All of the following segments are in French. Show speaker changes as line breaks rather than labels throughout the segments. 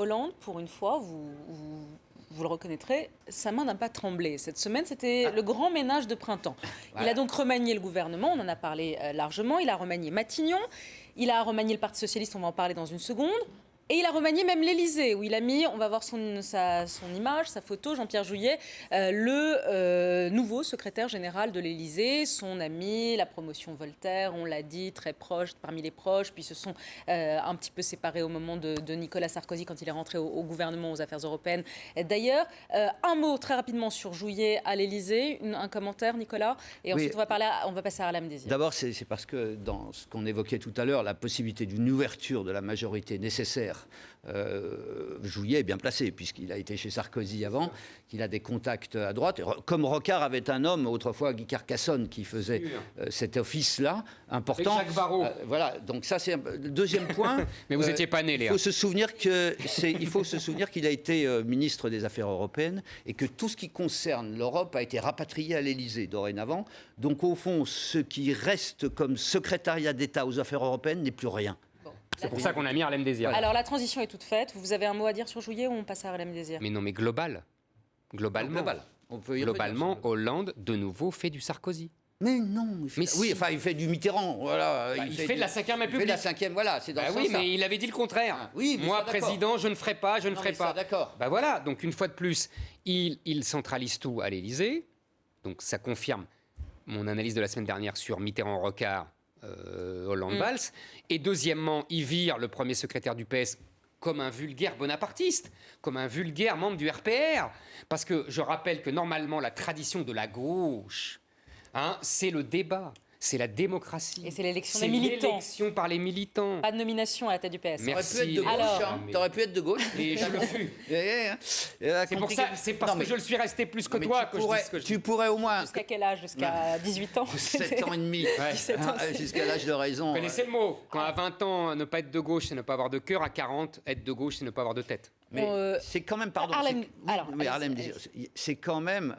Hollande, pour une fois, vous le reconnaîtrez, sa main n'a pas tremblé. Cette semaine, c'était le grand ménage de printemps. Voilà. Il a donc remanié le gouvernement, on en a parlé largement. Il a remanié Matignon, il a remanié le Parti socialiste, on va en parler dans une seconde. Et il a remanié même l'Élysée, où il a mis, on va voir son image, sa photo, Jean-Pierre Jouyet, le nouveau secrétaire général de l'Élysée, son ami, la promotion Voltaire, on l'a dit, très proche, parmi les proches, puis ils se sont un petit peu séparés au moment de Nicolas Sarkozy quand il est rentré au gouvernement aux affaires européennes. D'ailleurs, un mot très rapidement sur Jouyet à l'Élysée, un commentaire, Nicolas, et ensuite
oui.
on va passer à Harlem Désir.
D'abord, c'est parce que dans ce qu'on évoquait tout à l'heure, la possibilité d'une ouverture de la majorité nécessaire, Jouyet est bien placé, puisqu'il a été chez Sarkozy avant, qu'il a des contacts à droite. Comme Rocard avait un homme, autrefois Guy Carcassonne, qui faisait cet office-là, important.
Avec Jacques Barrot.
Voilà, donc ça c'est le deuxième point.
Mais vous n'étiez pas né, Léa.
Il faut se souvenir qu'il a été ministre des Affaires européennes et que tout ce qui concerne l'Europe a été rapatrié à l'Élysée dorénavant. Donc au fond, ce qui reste comme secrétariat d'État aux Affaires européennes n'est plus rien.
C'est pour ça qu'on a mis Harlem Désir.
Alors la transition est toute faite. Vous avez un mot à dire sur Jouyet ou on passe à Harlem Désir?
Mais non, mais globalement.
On peut y
Globalement,
revenir.
Hollande, de nouveau, fait du Sarkozy.
Mais non, il fait du Mitterrand, voilà.
Il fait de la 5e République.
Il fait de la 5e, voilà, c'est dans ce
oui,
sens-là.
mais il avait dit le contraire.
Ah, oui,
moi,
ça,
président, je ne ferai pas, je ne ferai pas.
D'accord.
Bah voilà, donc une fois de plus, il centralise tout à l'Élysée. Donc ça confirme mon analyse de la semaine dernière sur Mitterrand-Rocard, Hollande-Valls. Et deuxièmement, il vire le premier secrétaire du PS comme un vulgaire bonapartiste, comme un vulgaire membre du RPR. Parce que je rappelle que normalement, la tradition de la gauche, c'est le débat, c'est la démocratie.
Et c'est l'élection des militants.
C'est l'élection par les militants.
Pas de nomination à la tête du PS.
Merci.
T'aurais pu être de gauche.
Et je le fus. C'est parce que je le suis resté plus que toi que je dis ce que je dis.
Tu pourrais au moins...
Jusqu'à quel âge? Jusqu'à 18 ans
7 ans et demi.
17 ans.
Jusqu'à l'âge de raison.
Vous connaissez le mot. Quand à 20 ans, ne pas être de gauche, c'est ne pas avoir de cœur. À 40, être de gauche, c'est ne pas avoir de tête.
Mais c'est quand même, pardon,
Harlem,
c'est quand même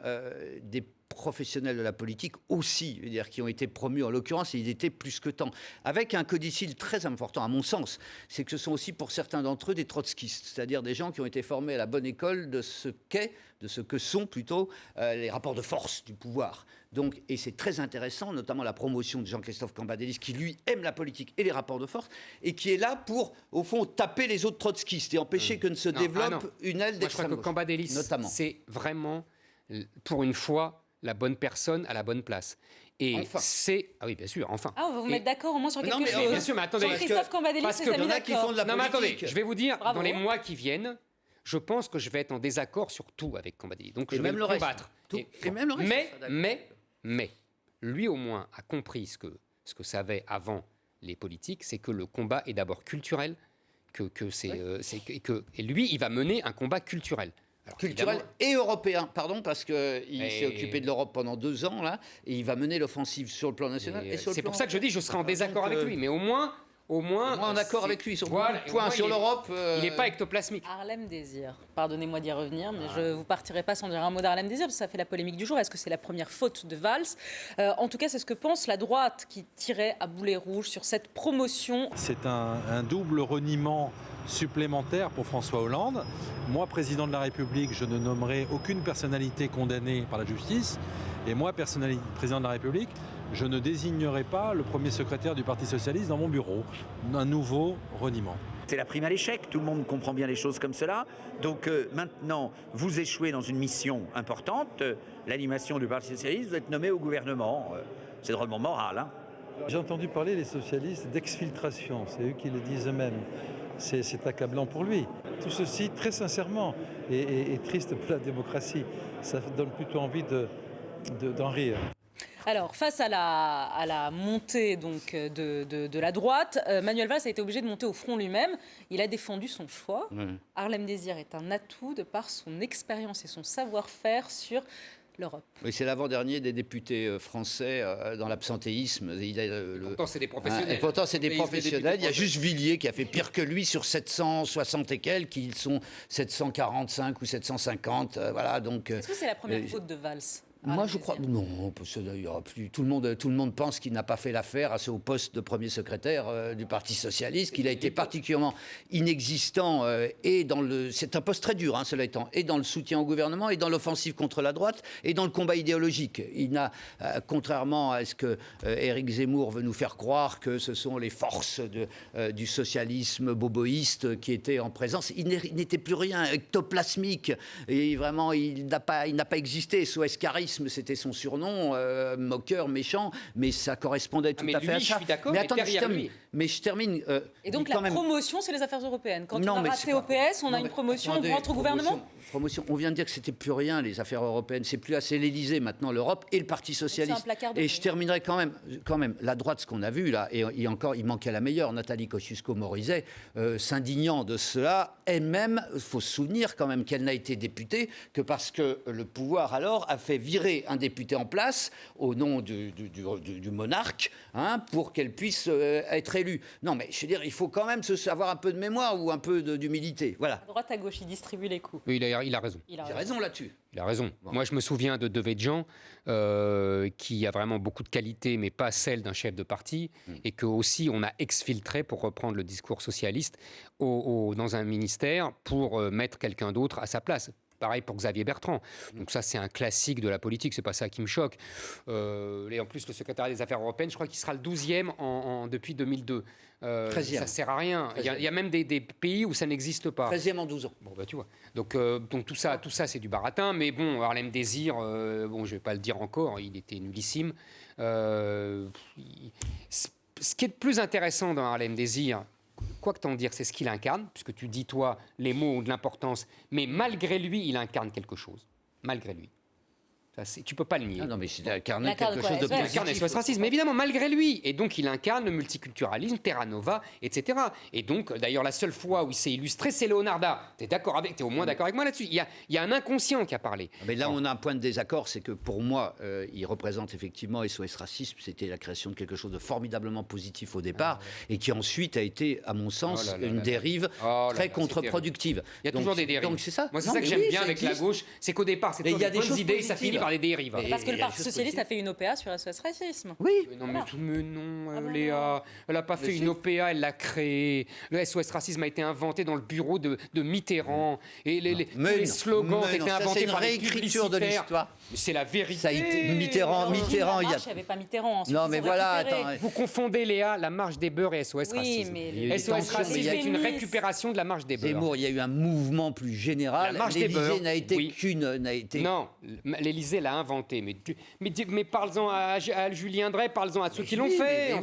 des professionnels de la politique aussi, je veux dire, qui ont été promus, en l'occurrence, et il était plus que temps. Avec un codicile très important, à mon sens, c'est que ce sont aussi pour certains d'entre eux des trotskistes, c'est-à-dire des gens qui ont été formés à la bonne école de ce que sont plutôt les rapports de force du pouvoir. Donc, et c'est très intéressant, notamment la promotion de Jean-Christophe Cambadélis, qui lui aime la politique et les rapports de force, et qui est là pour, au fond, taper les autres trotskistes et empêcher que ne se développe une aile d'extrême gauche.
Moi, je crois que Cambadélis, c'est vraiment, pour une fois, la bonne personne à la bonne place. Et c'est... Ah oui, bien sûr, enfin.
Ah, on va vous mettre d'accord au moins sur quelque chose.
Bien sûr, mais attendez.
Jean-Christophe Cambadélis, c'est amis d'accord.
Non, mais attendez, je vais vous dire, dans les mois qui viennent, je pense que je vais être en désaccord sur tout avec Cambadélis. Donc, je vais le combattre.
Et même le reste.
Mais, lui au moins a compris ce que savaient avant les politiques, c'est que le combat est d'abord culturel, et lui, il va mener un combat culturel. Alors,
culturel et européen, pardon, parce qu'il s'est occupé de l'Europe pendant 2 ans, là, et il va mener l'offensive sur le plan national et sur le plan...
C'est pour ça que je dis je serai en désaccord avec lui, mais au moins
en accord avec lui sur le point sur l'Europe.
Il n'est pas ectoplasmique.
Harlem Désir. Pardonnez-moi d'y revenir, mais je ne vous partirai pas sans dire un mot d'Harlem Désir, parce que ça fait la polémique du jour. Est-ce que c'est la première faute de Valls? En tout cas, c'est ce que pense la droite qui tirait à boulet rouge sur cette promotion.
C'est un double reniement supplémentaire pour François Hollande. Moi, président de la République, je ne nommerai aucune personnalité condamnée par la justice. Et moi, président de la République, je ne désignerai pas le premier secrétaire du Parti socialiste dans mon bureau. Un nouveau reniement.
C'est la prime à l'échec, tout le monde comprend bien les choses comme cela. Donc maintenant, vous échouez dans une mission importante, l'animation du Parti socialiste, vous êtes nommé au gouvernement. C'est drôlement moral, hein.
J'ai entendu parler, les socialistes, d'exfiltration, c'est eux qui le disent eux-mêmes. C'est accablant pour lui. Tout ceci, très sincèrement, est triste pour la démocratie. Ça donne plutôt envie d'en rire.
Alors, face à la montée donc, de la droite, Manuel Valls a été obligé de monter au front lui-même. Il a défendu son choix. Harlem Désir est un atout de par son expérience et son savoir-faire sur l'Europe.
Oui, c'est l'avant-dernier des députés français dans l'absentéisme.
Pourtant, c'est des professionnels.
Et pourtant, c'est des professionnels. Il y a juste Villiers qui a fait pire que lui sur 760 et quelques, qui sont 745 ou 750. Voilà, donc,
est-ce que c'est la première faute de Valls ?
Moi, je crois non, parce que il y aura plus. Tout le monde pense qu'il n'a pas fait l'affaire au poste de premier secrétaire du Parti socialiste, qu'il a été particulièrement inexistant et c'est un poste très dur, hein, cela étant, et dans le soutien au gouvernement, et dans l'offensive contre la droite, et dans le combat idéologique. Il n'a, contrairement à ce que Éric Zemmour veut nous faire croire, que ce sont les forces du socialisme boboïste qui étaient en présence. Il n'était plus rien, ectoplasmique, et vraiment, il n'a pas existé. SOS Charisme, c'était son surnom, moqueur, méchant, mais ça correspondait tout à fait à ça.
Je suis d'accord,
mais attendez, je termine.
Et donc la promotion, c'est les affaires européennes. Quand on a raté au PS, on a une promotion, on rentre au gouvernement.
On vient de dire que c'était plus rien, les affaires européennes. C'est plus assez l'Élysée maintenant, l'Europe et le Parti socialiste. Et je terminerai quand même. La droite, ce qu'on a vu là, et il manquait la meilleure, Nathalie Kosciusko-Morizet, s'indignant de cela, elle-même, il faut se souvenir quand même qu'elle n'a été députée que parce que le pouvoir alors a fait virer un député en place au nom du monarque, hein, pour qu'elle puisse être élue. Non, mais je veux dire, il faut quand même avoir un peu de mémoire ou un peu d'humilité. Voilà.
À droite, à gauche, il distribue les coups.
Oui, il a raison.
Il a raison là-dessus.
Il a raison. Bon. Moi, je me souviens de Devedjian, qui a vraiment beaucoup de qualités, mais pas celle d'un chef de parti, et que aussi on a exfiltré, pour reprendre le discours socialiste, dans un ministère pour mettre quelqu'un d'autre à sa place. Pareil pour Xavier Bertrand. Donc ça, c'est un classique de la politique, c'est pas ça qui me choque. Et en plus, le secrétariat des Affaires européennes, je crois qu'il sera le 12e depuis 2002. 13e. Ça sert à rien. Il y a même des pays où ça n'existe pas.
13e en 12 ans.
Bon, bah tu vois. Donc tout ça, c'est du baratin. Mais bon, Harlem Désir, je vais pas le dire encore, il était nullissime. Ce qui est le plus intéressant dans Harlem Désir, quoi que t'en dire, c'est ce qu'il incarne, puisque tu dis, toi, les mots ont de l'importance, mais malgré lui, il incarne quelque chose. Malgré lui. Tu peux pas le nier.
Ah non, mais c'est incarner quelque chose de
positif. Il incarne SOS Racisme, mais évidemment, malgré lui. Et donc, il incarne le multiculturalisme, Terra Nova, etc. Et donc, d'ailleurs, la seule fois où il s'est illustré, c'est Leonarda. T'es au moins d'accord avec moi là-dessus. Il y a un inconscient qui a parlé.
Mais là, on a un point de désaccord, c'est que pour moi, il représente effectivement SOS Racisme. C'était la création de quelque chose de formidablement positif au départ, et qui ensuite a été, à mon sens, une dérive très contre-productive.
Il y a toujours des dérives.
Donc, c'est ça.
Moi, c'est ça que j'aime bien avec la gauche, c'est qu'au départ, c'est toujours des bonnes idées, et ça finit par les dérives.
Parce que le Parti socialiste a fait une OPA sur SOS Racisme.
Oui.
Mais non, Léa, elle n'a pas fait une OPA, elle l'a créée. Le SOS Racisme a été inventé dans le bureau de Mitterrand. Et les slogans ont été inventés par les publicitaires.
C'est une réécriture de l'histoire.
Mais c'est la vérité.
Ça a été Mitterrand, il y a...
Il n'y avait pas Mitterrand.
Non, mais voilà, attends.
Vous confondez, Léa, la marche des beurs et SOS Racisme.
Mais
SOS Racisme est une récupération de la marche des beurs.
Zemmour, il y a eu un mouvement plus général. L'Élysée n'a été qu'une...
Non, l'Élysée l'a inventé. Mais parlez-en à Julien Drey, parlez-en à ceux qui l'ont fait.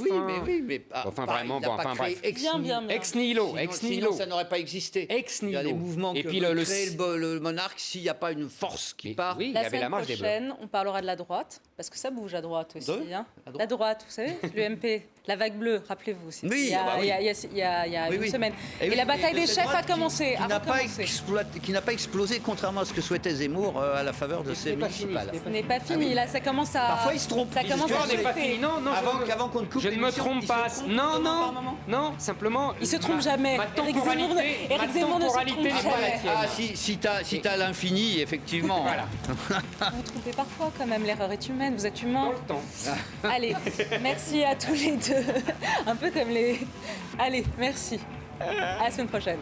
Ex nihilo.
Sinon, ça n'aurait pas existé.
Ex nihilo.
Il y a des mouvements qui ont créé le monarque s'il n'y a pas une force qui part.
Oui, il y
la
avait la marche des beurs.
prochaine, on parlera de la droite, parce que ça bouge à droite aussi. La droite, vous savez, l'UMP, la vague bleue, rappelez-vous. Il y a une semaine. Et la bataille des chefs a commencé.
Qui n'a pas explosé, contrairement à ce que souhaitait Zemmour à la faveur de ces municipales.
Ce n'est pas fini, là, ça commence à...
Parfois, il se trompe.
Ça commence à
n'est pas fini. Non,
avant qu'on ne coupe
je ne me trompe pas. Non, simplement...
Il se trompe jamais. Éric Zemmour ne se trompe jamais.
Ah, si t'as l'infini, effectivement.
Voilà. Vous vous trompez parfois quand même, l'erreur est humaine, vous êtes humain.
Dans le temps.
Allez, merci à tous les deux. Un peu comme les... Allez, merci. À la semaine prochaine.